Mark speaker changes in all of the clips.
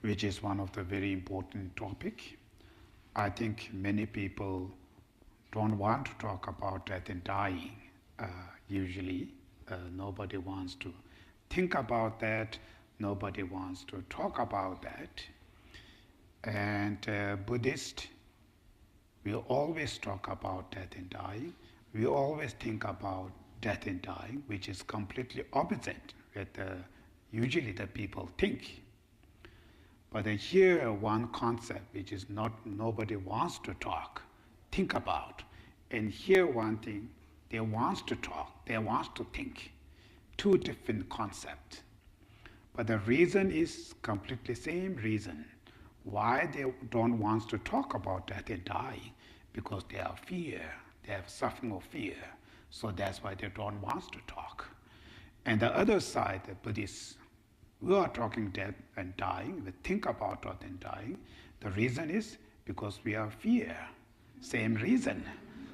Speaker 1: which is one of the very important topic. I think many people don't want to talk about death and dying. Usually, nobody wants to think about that. Nobody wants to talk about that. And Buddhists, we always talk about death and dying. We always think about death and dying, which is completely opposite what usually the people think. But here one concept which is nobody wants to think about. And here one thing, they want to talk, they want to think. Two different concepts. But the reason is completely same reason. Why they don't want to talk about death and dying? Because they have fear, they have suffering of fear. So that's why they don't want to talk. And the other side, the Buddhists, we are talking death and dying, we think about death and dying. The reason is because we have fear, same reason.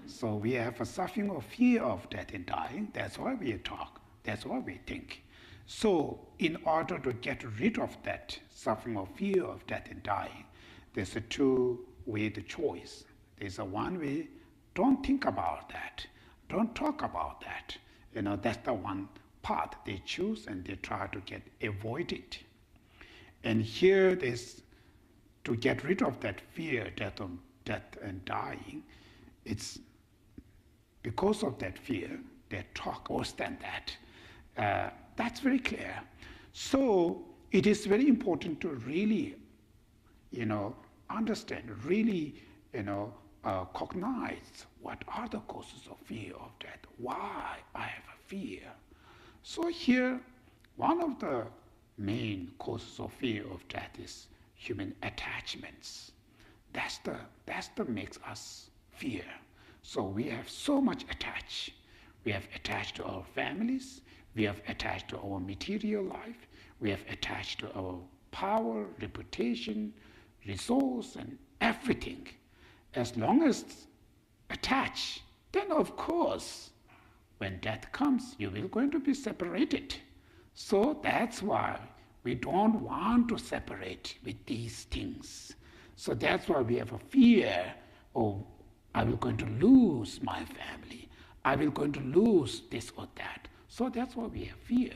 Speaker 1: So we have a suffering of fear of death and dying, that's why we talk, that's why we think. So in order to get rid of that suffering of fear of death and dying, there's a two-way choice. There's a one way, don't think about that, don't talk about that. That's the one path they choose and they try to avoid it. And here there's, to get rid of that fear, death and dying, it's because of that fear, they talk worse than that. That's very clear. So it is very important to really, understand, really, cognize what are the causes of fear of death, why I have a fear. So here, one of the main causes of fear of death is human attachments. That's the makes us fear. So we have so much attached. We have attached to our families, we have attached to our material life, we have attached to our power, reputation, resource, and everything. As long as attached, then of course, when death comes, you will going to be separated. So that's why we don't want to separate with these things. So that's why we have a fear, oh, I will going to lose my family. I will going to lose this or that. So that's why we have fear.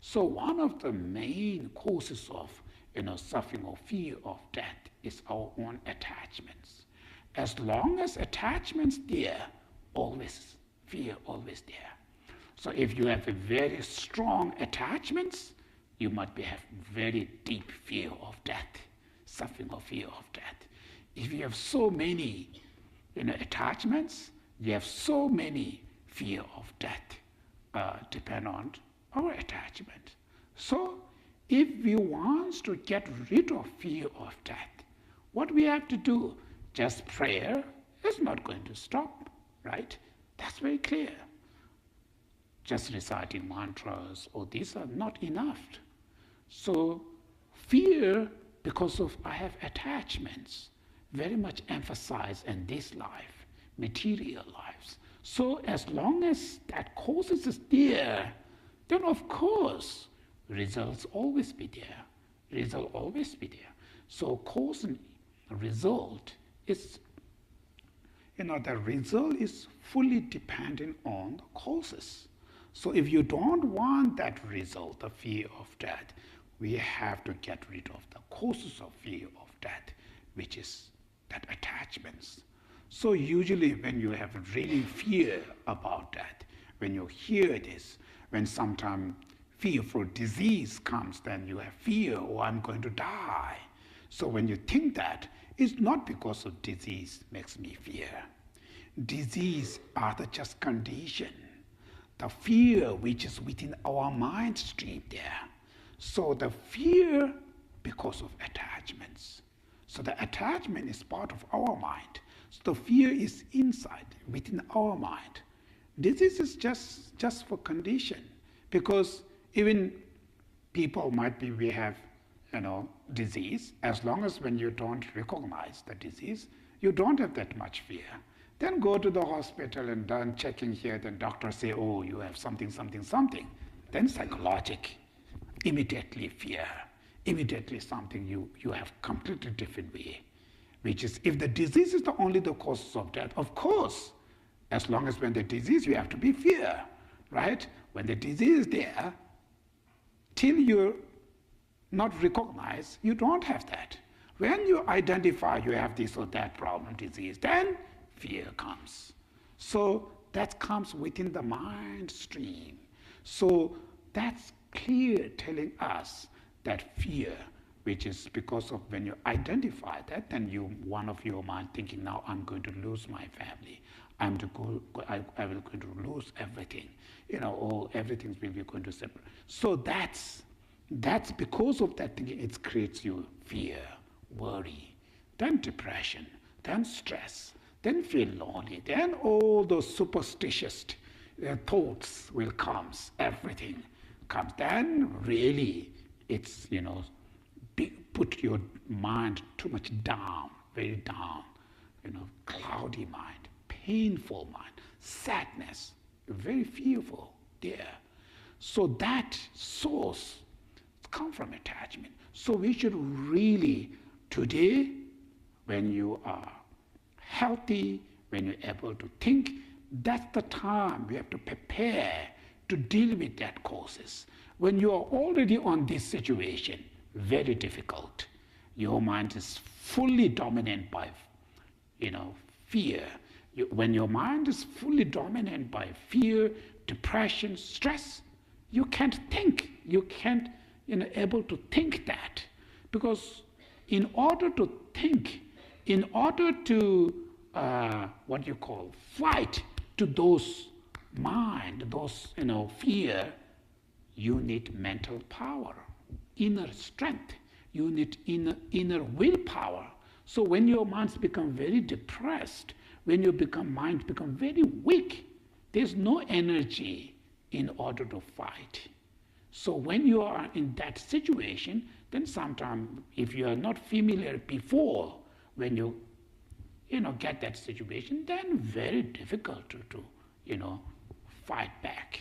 Speaker 1: So one of the main causes of suffering or fear of death is our own attachments. As long as attachments there, always fear always there. So if you have a very strong attachments, you might have very deep fear of death, suffering or fear of death. If you have so many attachments, you have so many fear of death, depend on our attachment. So if we want to get rid of fear of death, what we have to do? Just prayer is not going to stop, right? That's very clear. Just reciting mantras, these are not enough. So fear, because of I have attachments, very much emphasized in this life, material lives. So as long as that causes is there, then of course results always be there. Result always be there. So cause and result is, the result is fully dependent on the causes. So if you don't want that result, the fear of death, we have to get rid of the causes of fear of death, which is that attachments. So usually when you have really fear about that, when you hear this, when sometime fearful disease comes, then you have fear, I'm going to die. So when you think that, it's not because of disease makes me fear. Disease are the just condition, the fear which is within our mind stream there. So the fear because of attachments. So the attachment is part of our mind. So the fear is inside, within our mind. Disease is just for condition, because even people might be, we have disease, as long as when you don't recognize the disease, you don't have that much fear. Then go to the hospital and done checking here, then doctor say, you have something. Then psychologic, immediately fear. immediately something you have completely different way. Which is, if the disease is the only the causes of death, of course, as long as when the disease, you have to be fear, right? When the disease is there, till you not recognize, you don't have that. When you identify you have this or that problem, disease, then fear comes. So that comes within the mind stream. So that's clear telling us that fear, which is because of when you identify that, then one of your mind thinking, now I'm going to lose my family. I will going to lose everything. All everything will be going to separate. So that's because of that thinking, it creates you fear, worry, then depression, then stress, then feel lonely, then all those superstitious thoughts will come, everything comes. Then really it's, put your mind too much down, very down, cloudy mind, painful mind, sadness, very fearful there. So that source comes from attachment. So we should really, today, when you are healthy, when you're able to think, that's the time we have to prepare to deal with that causes. When you are already on this situation, very difficult. Your mind is fully dominated by, fear. When your mind is fully dominated by fear, depression, stress, you can't think. You can't, able to think that. Because in order to think, in order to, fight to those mind, those, fear, you need mental power, inner strength. You need inner willpower. So when your minds become very depressed, when your mind become very weak, there's no energy in order to fight. So when you are in that situation, then sometimes if you are not familiar before, when you get that situation, then very difficult to fight back.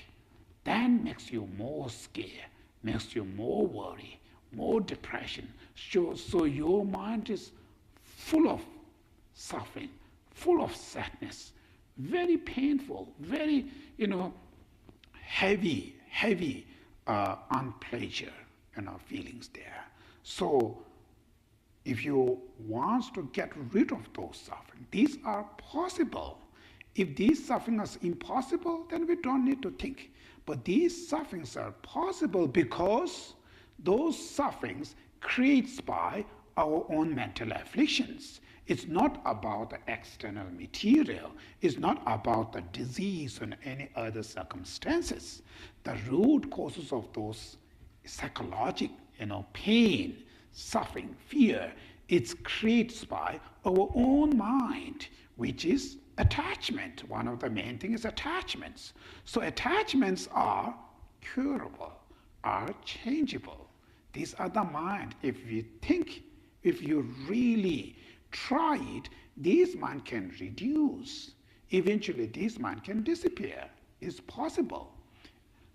Speaker 1: Then makes you more scared, makes you more worry, more depression. So your mind is full of suffering, full of sadness, very painful, very, heavy unpleasure, feelings there. So if you want to get rid of those suffering, these are possible. If these sufferings are impossible, then we don't need to think. But these sufferings are possible because those sufferings created by our own mental afflictions. It's not about the external material. It's not about the disease or any other circumstances. The root causes of those psychological, pain, suffering, fear, it's created by our own mind, which is attachment. One of the main things is attachments. So attachments are curable, are changeable. These are the mind. If we think, if you really try it, this mind can reduce. Eventually, this mind can disappear. It's possible.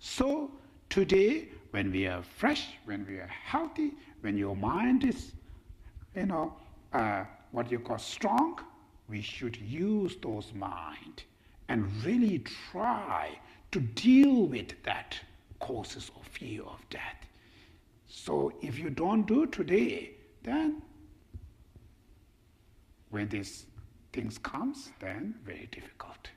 Speaker 1: So today, when we are fresh, when we are healthy, when your mind is, strong, we should use those mind and really try to deal with that causes of fear of death. So if you don't do today, then when these things comes, then very difficult.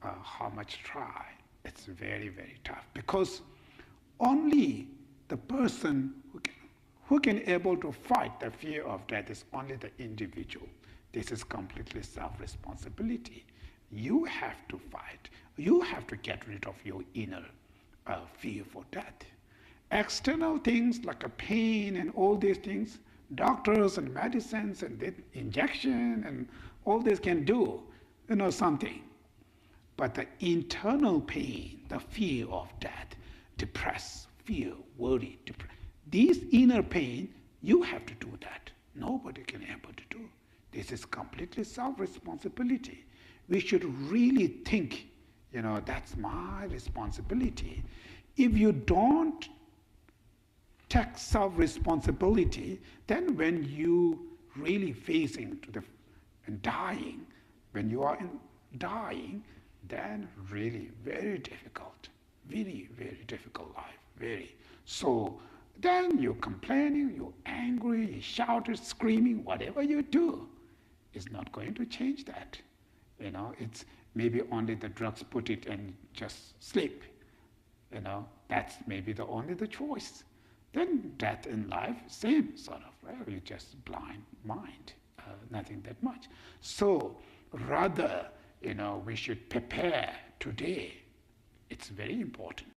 Speaker 1: How much try? It's very, very tough, because only the person who can able to fight the fear of death is only the individual. This is completely self-responsibility. You have to fight. You have to get rid of your inner fear for death. External things like a pain and all these things, doctors and medicines and the injection and all this can do, something. But the internal pain, the fear of death, depress, fear, worry, these inner pain, you have to do that. Nobody can able to do. This is completely self-responsibility. We should really think, that's my responsibility. If you don't take self-responsibility, then when you really facing to the dying, when you are in dying, then really very difficult, very, very difficult life, very. So then you're complaining, you're angry, you shouted, screaming, whatever you do is not going to change that. You know, it's maybe only the drugs put it and just sleep. You know, that's maybe only the choice. Then death in life, same sort of, well, you just blind mind, nothing that much. So rather, you know, we should prepare today. It's very important.